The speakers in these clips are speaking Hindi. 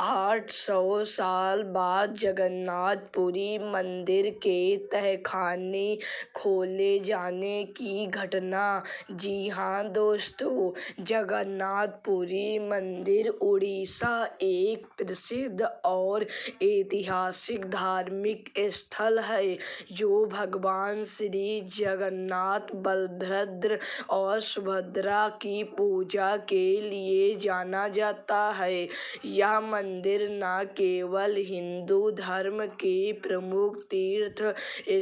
800 साल बाद जगन्नाथपुरी मंदिर के तहखाने खोले जाने की घटना। जी हाँ दोस्तों, जगन्नाथपुरी मंदिर उड़ीसा एक प्रसिद्ध और ऐतिहासिक धार्मिक स्थल है जो भगवान श्री जगन्नाथ, बलभद्र और सुभद्रा की पूजा के लिए जाना जाता है। यह मंदिर न केवल हिंदू धर्म के प्रमुख तीर्थ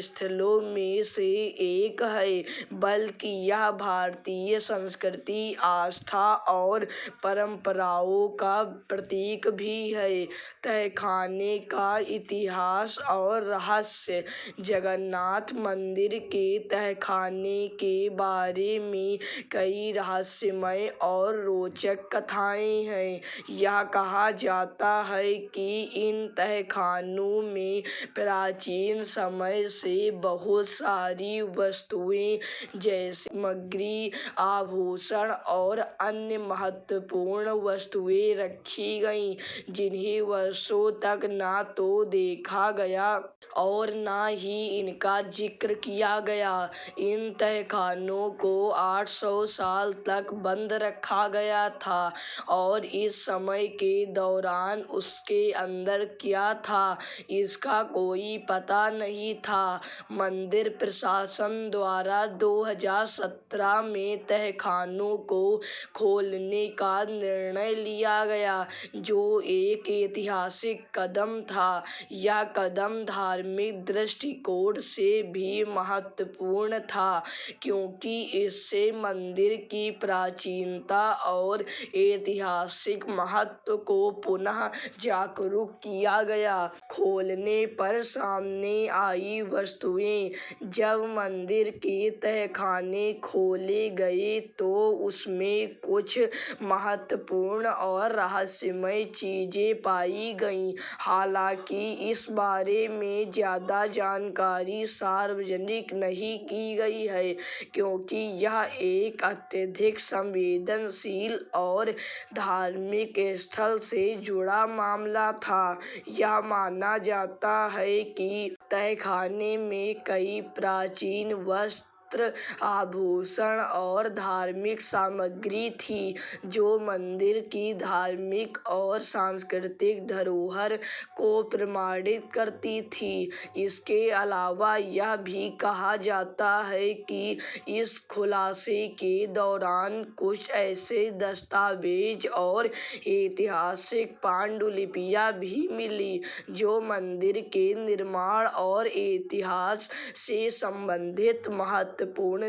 स्थलों में से एक है, बल्कि यह भारतीय संस्कृति, आस्था और परंपराओं का प्रतीक भी है। तहखाने का इतिहास और रहस्य। जगन्नाथ मंदिर के तहखाने के बारे में कई रहस्यमय और रोचक कथाएं हैं। यह कहा जाता है कि इन तहखानों में प्राचीन समय से बहुत सारी वस्तुएं जैसे सामग्री, आभूषण और अन्य महत्वपूर्ण वस्तुएं रखी गईं, जिन्हें वर्षों तक न तो देखा गया और न ही इनका जिक्र किया गया। इन तहखानों को 800 साल तक बंद रखा गया था और इस समय के दौरान उसके अंदर क्या था, इसका कोई पता नहीं था। मंदिर प्रशासन द्वारा 2017 में तहखानों को खोलने का निर्णय लिया गया, जो एक ऐतिहासिक कदम था। यह कदम धार्मिक दृष्टिकोण से भी महत्वपूर्ण था, क्योंकि इससे मंदिर की प्राचीनता और ऐतिहासिक महत्व को पुनः जागरूक किया गया। खोलने पर सामने आई वस्तुएं। जब मंदिर के तहखाने खोले गए तो उसमें कुछ महत्वपूर्ण और रहस्यमय चीजें पाई गईं। हालांकि इस बारे में ज्यादा जानकारी सार्वजनिक नहीं की गई है, क्योंकि यह एक अत्यधिक संवेदनशील और धार्मिक स्थल से जुड़ा मामला था। यह माना जाता है कि तहखाने में कई प्राचीन वस्त्र, आभूषण और धार्मिक सामग्री थी, जो मंदिर की धार्मिक और सांस्कृतिक धरोहर को प्रमाणित करती थी। इसके अलावा यह भी कहा जाता है कि इस खुलासे के दौरान कुछ ऐसे दस्तावेज और ऐतिहासिक पांडुलिपियां भी मिली, जो मंदिर के निर्माण और इतिहास से संबंधित महत्वपूर्ण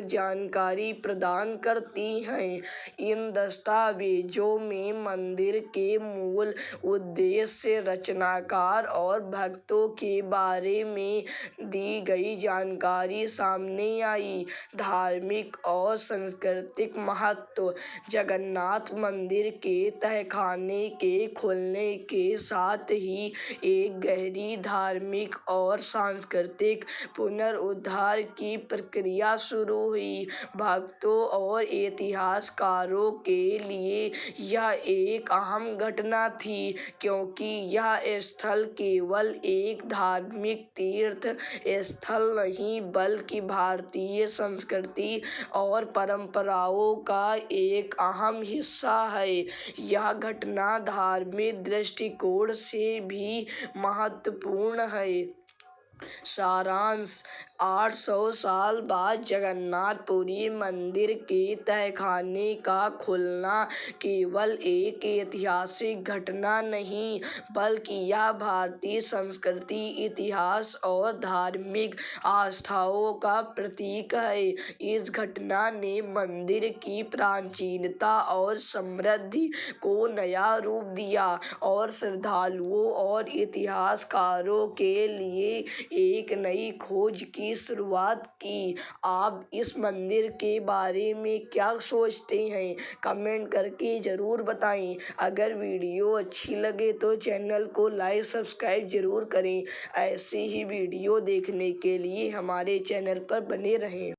जानकारी प्रदान करती हैं। इन दस्तावेजों में मंदिर के मूल उद्देश्य, रचनाकार और भक्तों के बारे में दी गई जानकारी सामने आई। धार्मिक और सांस्कृतिक महत्व। जगन्नाथ मंदिर के तहखाने के खुलने के साथ ही एक गहरी धार्मिक और सांस्कृतिक पुनरुद्धार की प्रक्रिया शुरू हुई। भक्तों और इतिहासकारों के लिए यह एक अहम घटना थी, क्योंकि यह स्थल केवल एक धार्मिक तीर्थ स्थल नहीं, बल्कि भारतीय संस्कृति और परंपराओं का एक अहम हिस्सा है। यह घटना धार्मिक दृष्टिकोण से भी महत्वपूर्ण है। सारांश। 800 साल बाद जगन्नाथपुरी मंदिर के तहखाने का खुलना केवल एक ऐतिहासिक घटना नहीं, बल्कि यह भारतीय संस्कृति, इतिहास और धार्मिक आस्थाओं का प्रतीक है। इस घटना ने मंदिर की प्राचीनता और समृद्धि को नया रूप दिया और श्रद्धालुओं और इतिहासकारों के लिए एक नई खोज की शुरुआत की। आप इस मंदिर के बारे में क्या सोचते हैं? कमेंट करके ज़रूर बताएं। अगर वीडियो अच्छी लगे तो चैनल को लाइक, सब्सक्राइब ज़रूर करें। ऐसे ही वीडियो देखने के लिए हमारे चैनल पर बने रहें।